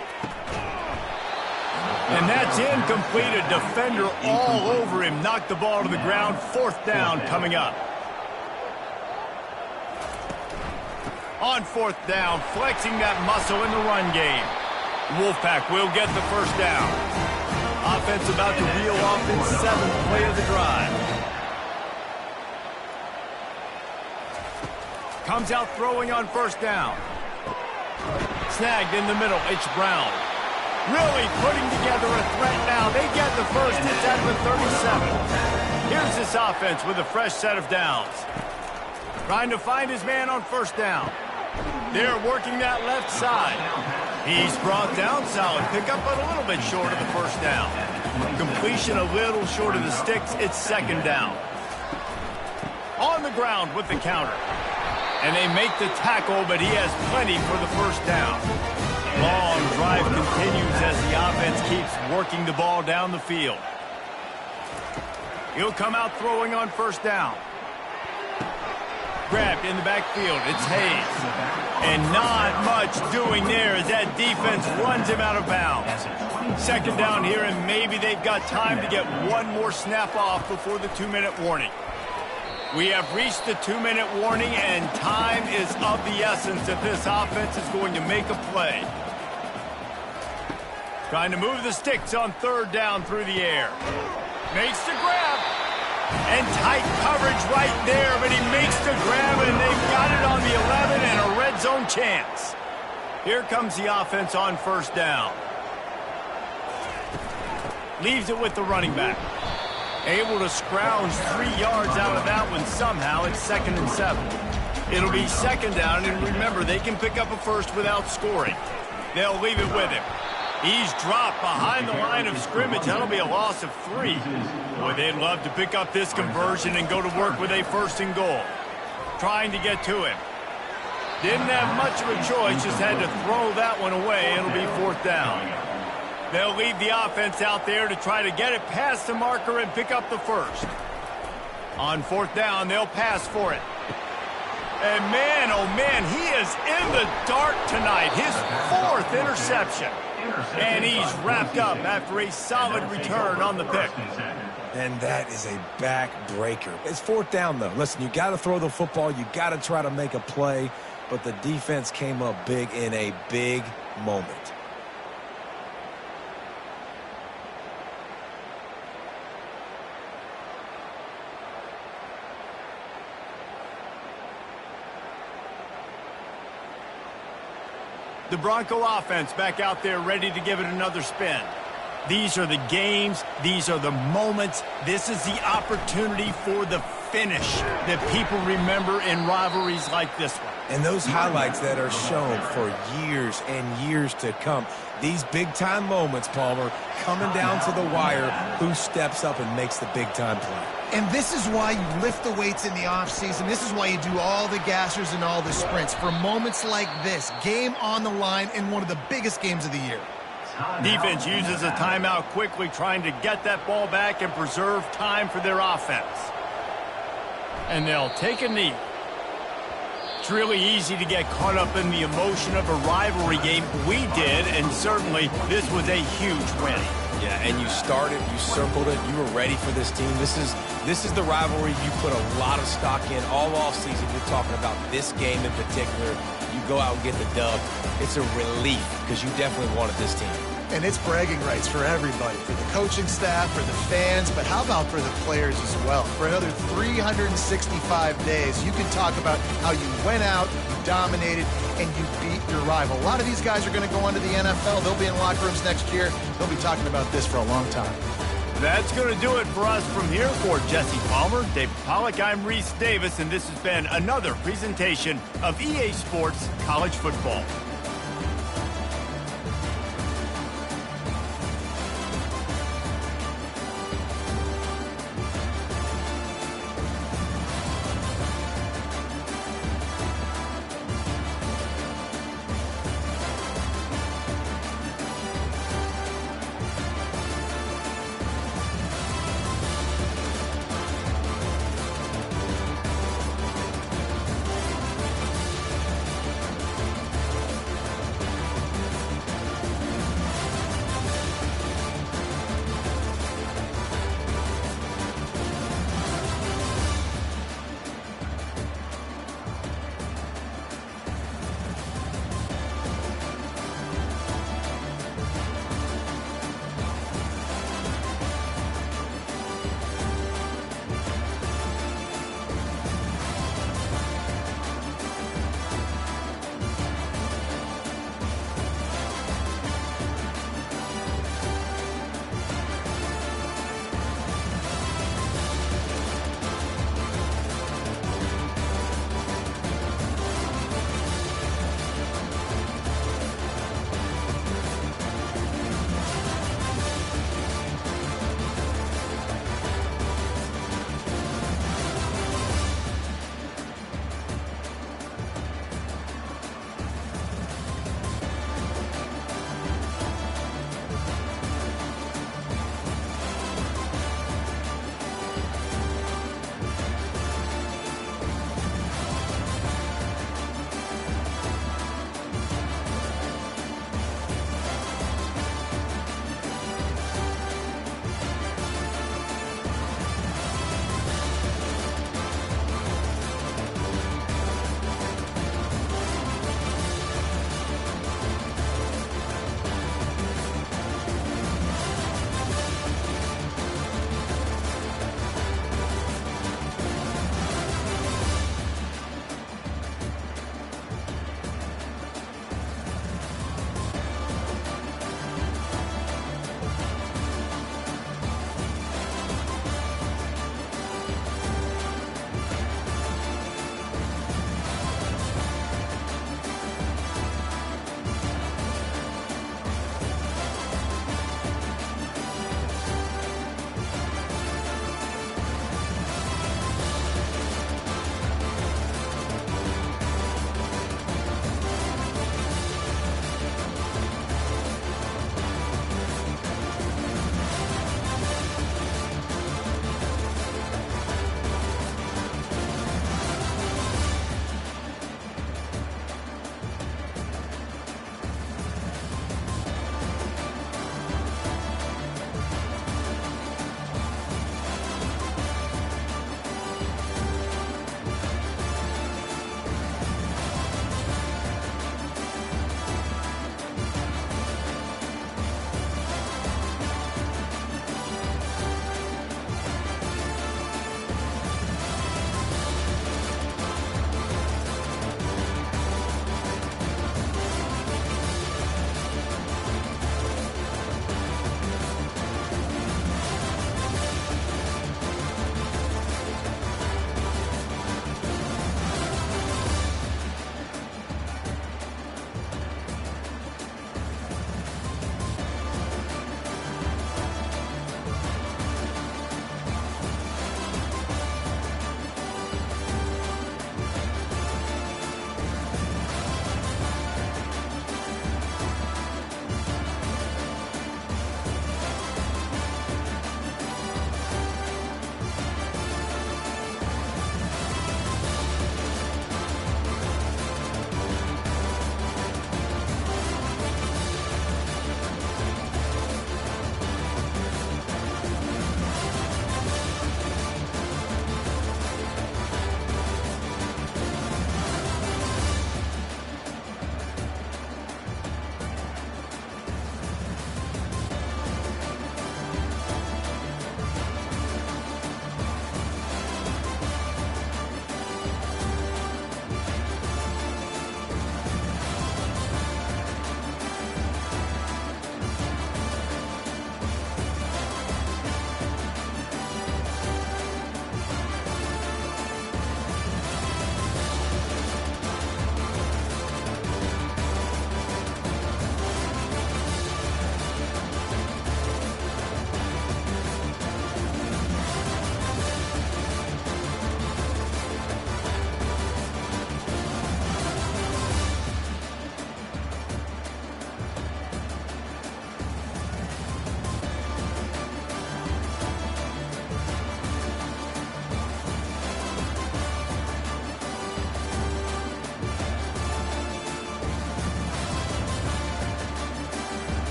And that's incomplete. A defender all over him. Knocked the ball to the ground. 4th down coming up. On 4th down, flexing that muscle in the run game. Wolfpack will get the first down. Offense about to reel off its 7th play of the drive. Comes out throwing on first down. Snagged in the middle. It's Brown. Really putting together a threat now. They get the first. It's at the 37. Here's this offense with a fresh set of downs. Trying to find his man on first down. They're working that left side. He's brought down, solid pickup, but a little bit short of the first down. Completion a little short of the sticks. It's 2nd down. on the ground with the counter. And they make the tackle, but he has plenty for the first down. Long drive continues as the offense keeps working the ball down the field. He'll come out throwing on first down. Grabbed in the backfield. It's Hayes. And not much doing there as that defense runs him out of bounds. Second down here, and maybe they've got time to get one more snap off before the 2-minute warning. We have reached the 2-minute warning, and time is of the essence if this offense is going to make a play. Trying to move the sticks on third down through the air. Makes the grab. And tight coverage right there, but he makes the grab, and they've got it on the 11 and a red zone chance. Here comes the offense on first down. Leaves it with the running back. Able to scrounge 3 yards out of that one somehow. It's 2nd and 7. It'll be second down, and remember, they can pick up a first without scoring. They'll leave it with him. He's dropped behind the line of scrimmage. That'll be a loss of 3. Boy, they'd love to pick up this conversion and go to work with a 1st and goal. Trying to get to him. Didn't have much of a choice, just had to throw that one away. It'll be 4th down. They'll leave the offense out there to try to get it past the marker and pick up the first. On 4th down, they'll pass for it. And man, oh man, he is in the dark tonight. His 4th interception. And he's wrapped up after a solid return on the pick. And that is a backbreaker. It's 4th down, though. Listen, you got to throw the football. You got to try to make a play. But the defense came up big in a big moment. The Bronco offense back out there ready to give it another spin. These are the games. These are the moments. This is the opportunity for the finish that people remember in rivalries like this one. And those highlights that are shown for years and years to come. These big-time moments, Palmer, coming down to the wire, who steps up and makes the big-time play. And this is why you lift the weights in the offseason. This is why you do all the gassers and all the sprints. For moments like this, game on the line in one of the biggest games of the year. Defense uses a timeout quickly, trying to get that ball back and preserve time for their offense. And they'll take a knee. It's really easy to get caught up in the emotion of a rivalry game. We did, and certainly this was a huge win. Yeah, and you started, you circled it, you were ready for this team. This is the rivalry you put a lot of stock in all offseason. You're talking about this game in particular. You go out and get the dub. It's a relief because you definitely wanted this team. And it's bragging rights for everybody, for the coaching staff, for the fans, but how about for the players as well? For another 365 days, you can talk about how you went out, you dominated, and you beat your rival. A lot of these guys are going to go on to the NFL. They'll be in locker rooms next year. They'll be talking about this for a long time. That's going to do it for us from here. For Jesse Palmer, David Pollack, I'm Reese Davis, and this has been another presentation of EA Sports College Football.